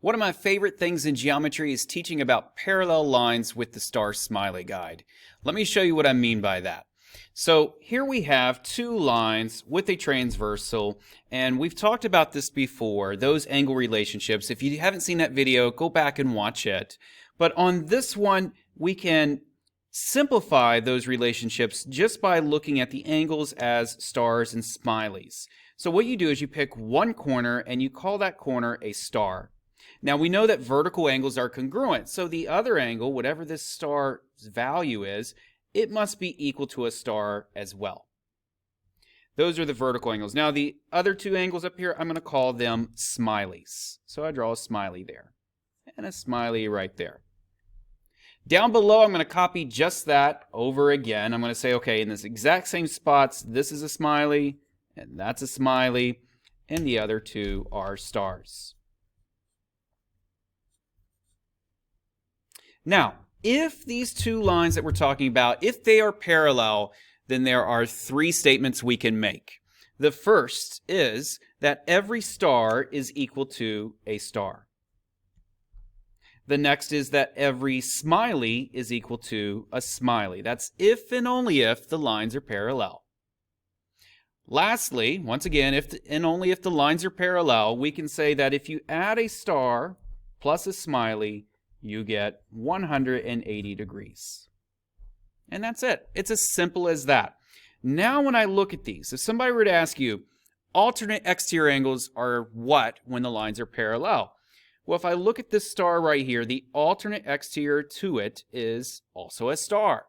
One of my favorite things in geometry is teaching about parallel lines with the star smiley guide. Let me show you what I mean by that. So here we have two lines with a transversal, and we've talked about this before, those angle relationships. If you haven't seen that video, go back and watch it. But on this one, we can simplify those relationships just by looking at the angles as stars and smileys. So what you do is you pick one corner and you call that corner a star. Now we know that vertical angles are congruent, so the other angle, whatever this star's value is, it must be equal to a star as well. Those are the vertical angles. Now the other two angles up here, I'm going to call them smileys. So I draw a smiley there and a smiley right there. Down below, I'm going to copy just that over again. I'm going to say, okay, in this exact same spots, this is a smiley and that's a smiley, and the other two are stars. Now, if these two lines that we're talking about, if they are parallel, then there are three statements we can make. The first is that every star is equal to a star. The next is that every smiley is equal to a smiley. That's if and only if the lines are parallel. Lastly, once again, if and only if the lines are parallel, we can say that if you add a star plus a smiley, you get 180 degrees. And that's it. It's as simple as that. Now when I look at these, if somebody were to ask you, alternate exterior angles are what when the lines are parallel? Well, if I look at this star right here, the alternate exterior to it is also a star.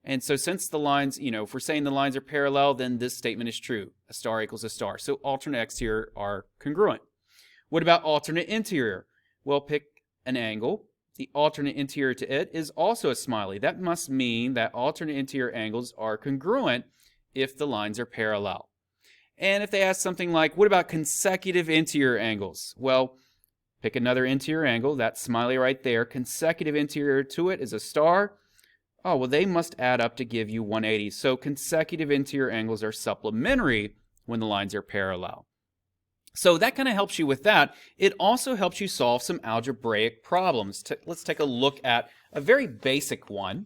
And so since the lines, if we're saying the lines are parallel, then this statement is true. A star equals a star. So alternate exterior are congruent. What about alternate interior? Well, pick an angle. The alternate interior to it is also a smiley. That must mean that alternate interior angles are congruent if the lines are parallel. And if they ask something like, what about consecutive interior angles? Well, pick another interior angle, that smiley right there. Consecutive interior to it is a star. Oh, well, they must add up to give you 180. So consecutive interior angles are supplementary when the lines are parallel. So that kind of helps you with that. It also helps you solve some algebraic problems. Let's take a look at a very basic one.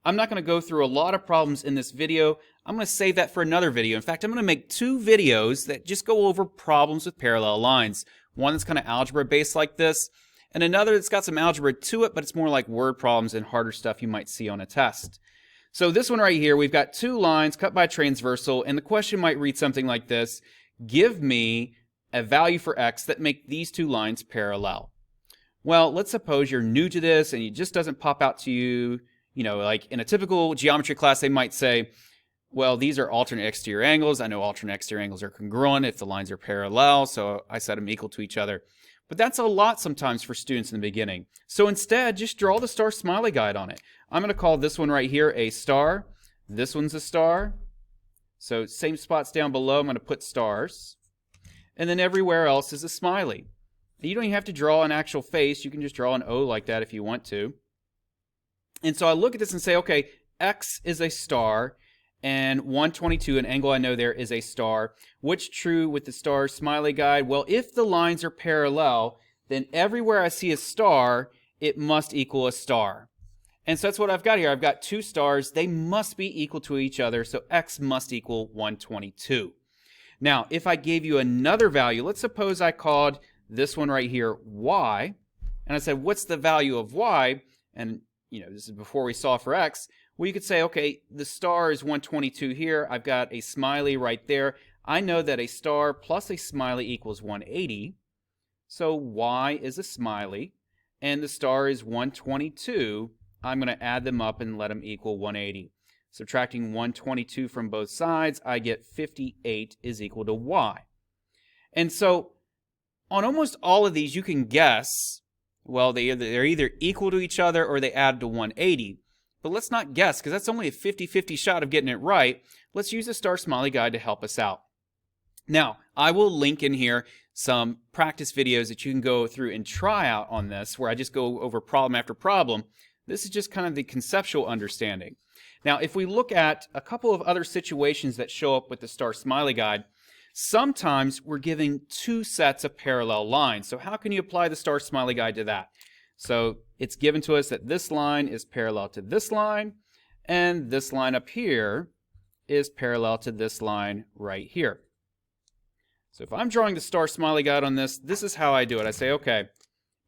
I'm not going to go through a lot of problems in this video. I'm going to save that for another video. In fact, I'm going to make two videos that just go over problems with parallel lines. One that's kind of algebra based like this, and another that's got some algebra to it, but it's more like word problems and harder stuff you might see on a test. So this one right here, we've got two lines cut by transversal, and the question might read something like this. Give me a value for x that make these two lines parallel. Well, let's suppose you're new to this and it just doesn't pop out to you, like in a typical geometry class, they might say, well, these are alternate exterior angles. I know alternate exterior angles are congruent if the lines are parallel, so I set them equal to each other. But that's a lot sometimes for students in the beginning. So instead, just draw the star smiley guide on it. I'm going to call this one right here a star. This one's a star. So same spots down below, I'm going to put stars. And then everywhere else is a smiley. You don't even have to draw an actual face. You can just draw an O like that if you want to. And so I look at this and say, okay, X is a star, and 122, an angle I know there, is a star. What's true with the star smiley guide? Well, if the lines are parallel, then everywhere I see a star, it must equal a star. And so that's what I've got here. I've got two stars. They must be equal to each other, so X must equal 122. Now, if I gave you another value, let's suppose I called this one right here y, and I said, what's the value of y? And, this is before we solve for x. Well, you could say, okay, the star is 122 here. I've got a smiley right there. I know that a star plus a smiley equals 180. So y is a smiley, and the star is 122. I'm going to add them up and let them equal 180. Subtracting 122 from both sides, I get 58 is equal to y. And so on almost all of these, you can guess, well, they're either equal to each other or they add to 180. But let's not guess, because that's only a 50-50 shot of getting it right. Let's use the star smiley guide to help us out. Now, I will link in here some practice videos that you can go through and try out on this, where I just go over problem after problem. This is just kind of the conceptual understanding. Now, if we look at a couple of other situations that show up with the star smiley guide, sometimes we're giving two sets of parallel lines. So how can you apply the star smiley guide to that? So it's given to us that this line is parallel to this line, and this line up here is parallel to this line right here. So if I'm drawing the star smiley guide on this, this is how I do it. I say, okay,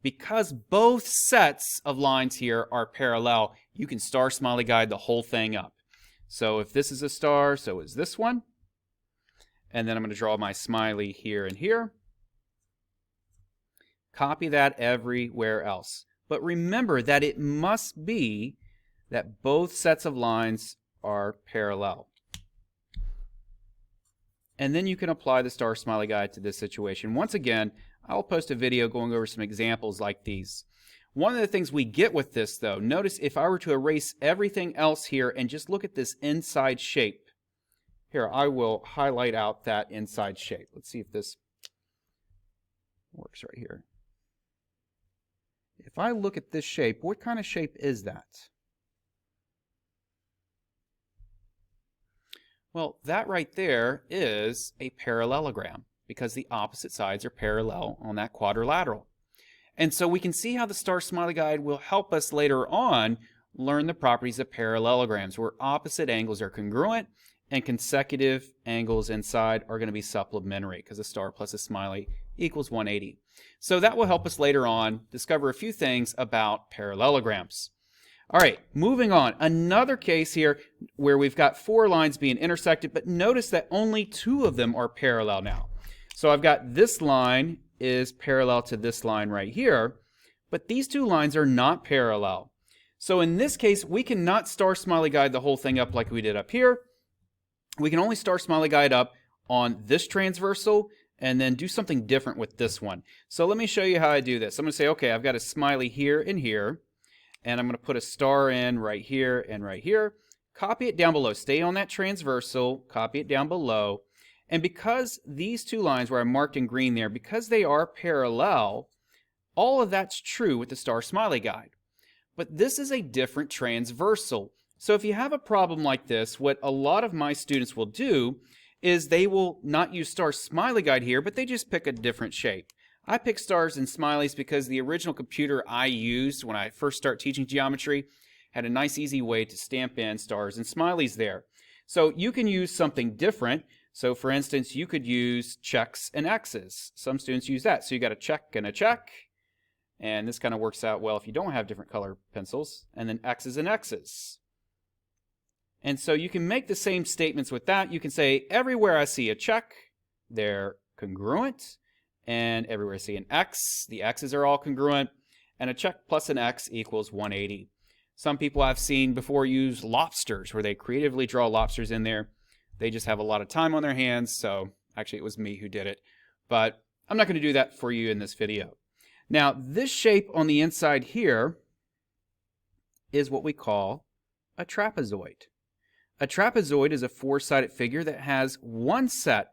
because both sets of lines here are parallel, you can star smiley guide the whole thing up. So if this is a star, so is this one. And then I'm going to draw my smiley here and here. Copy that everywhere else. But remember that it must be that both sets of lines are parallel. And then you can apply the star smiley guide to this situation. Once again, I'll post a video going over some examples like these. One of the things we get with this, though, notice if I were to erase everything else here and just look at this inside shape. Here, I will highlight out that inside shape. Let's see if this works right here. If I look at this shape, what kind of shape is that? Well, that right there is a parallelogram because the opposite sides are parallel on that quadrilateral. And so we can see how the star smiley guide will help us later on learn the properties of parallelograms, where opposite angles are congruent and consecutive angles inside are going to be supplementary because a star plus a smiley equals 180. So that will help us later on discover a few things about parallelograms. All right, moving on. Another case here where we've got four lines being intersected, but notice that only two of them are parallel now. So I've got this line is parallel to this line right here, but these two lines are not parallel. So in this case, we cannot star smiley guide the whole thing up like we did up here. We can only star smiley guide up on this transversal and then do something different with this one. So let me show you how I do this. I'm going to say, okay, I've got a smiley here and here, and I'm going to put a star in right here and right here. Copy it down below. Stay on that transversal, copy it down below. And because these two lines where I marked in green there, because they are parallel, all of that's true with the star smiley guide. But this is a different transversal. So if you have a problem like this, what a lot of my students will do is they will not use star smiley guide here, but they just pick a different shape. I pick stars and smileys because the original computer I used when I first started teaching geometry had a nice easy way to stamp in stars and smileys there. So you can use something different. So for instance, you could use checks and X's. Some students use that. So you got a check and a check. And this kind of works out well if you don't have different color pencils. And then X's and X's. And so you can make the same statements with that. You can say, everywhere I see a check, they're congruent. And everywhere I see an X, the X's are all congruent. And a check plus an X equals 180. Some people I've seen before use lobsters, where they creatively draw lobsters in there. They just have a lot of time on their hands, so actually it was me who did it. But I'm not going to do that for you in this video. Now, this shape on the inside here is what we call a trapezoid. A trapezoid is a four-sided figure that has one set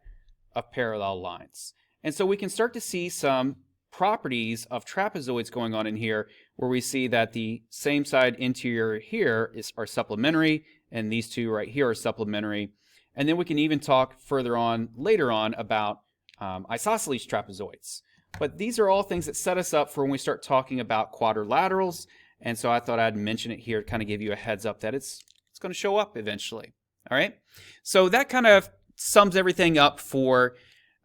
of parallel lines. And so we can start to see some properties of trapezoids going on in here, where we see that the same side interior here are supplementary, and these two right here are supplementary. And then we can even talk further on later on about isosceles trapezoids. But these are all things that set us up for when we start talking about quadrilaterals. And so I thought I'd mention it here to kind of give you a heads up that it's going to show up eventually. All right. So that kind of sums everything up for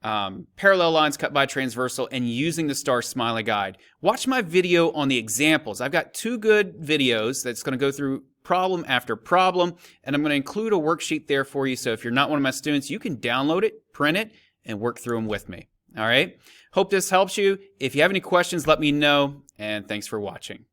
parallel lines cut by transversal and using the star smiley guide. Watch my video on the examples. I've got two good videos that's going to go through problem after problem, and I'm going to include a worksheet there for you. So if you're not one of my students, you can download it, print it, and work through them with me. All right. Hope this helps you. If you have any questions, let me know, and thanks for watching.